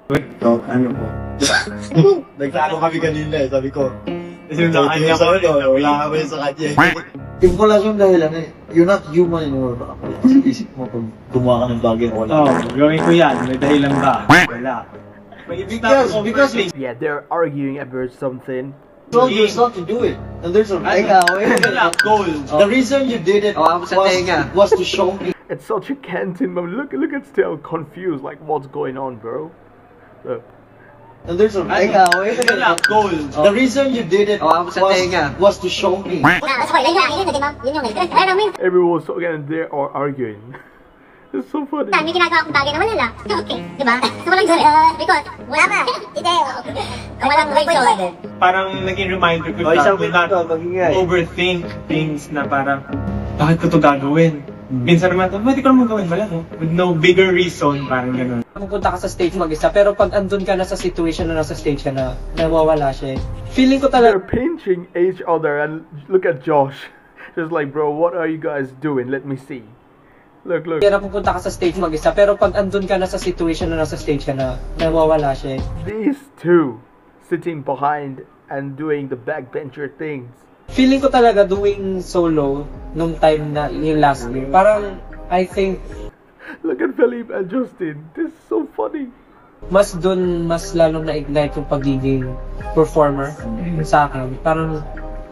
So, ano po? Nagplano kami kanina eh, sabi ko. Yung sa kanya ko, wala kami sa kanya. Yung wala siyang dahilan eh, you're not human anymore ba? Isip mo kung gumawa ka ng bagay o wala. gawin ko yan. May dahilan ba? Wala. Because Yeah, they're arguing about something. you told yourself to do it. And there's a The reason you did it was to show me. It's such a canteen moment. Look at still confused, like what's going on, bro? Look. And there's a The reason you did it was to show me. Everyone's talking and they are arguing. It's so funny. May ginagawa akong bagay na wala lang. Okay, di ba? So walang because wala ka. Hindi. Walang reason. Parang naging reminder ko not overthink things na parang, bakit ko ito gagawin? Minsan naman, pwede ko naman gawin pala, no? With no bigger reason, parang gano'n. Pupunta ka sa stage mag-isa, pero pag andun ka na sa situation na nasa stage ka na, nawawala siya. Feeling ko They're talaga, pinching each other and look at Josh. Just like, bro, what are you guys doing? Let me see. Look. kaya pupunta ka sa stage mag-isa, pero pag andun ka na sa situation na nasa stage ka na, nawawala siya. These two sitting behind and doing the backbencher things. Feeling ko talaga doing solo nung time na yung last year. Parang, I think, Look at Philippe and Justin. This is so funny. mas lalong na-ignite yung pagiging performer sa akin. Parang,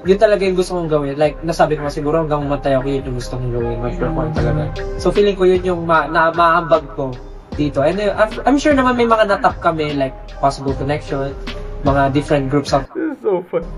yun talaga yung gusto kong gawin. Like, nasabi ko siguro hanggang matay ako, yun yung gusto kong gawin. Mag-perform talaga. So, feeling ko yun yung maambag ko dito. And I'm sure naman may mga natap kami, like, Possible Connection, mga different groups of This is so funny.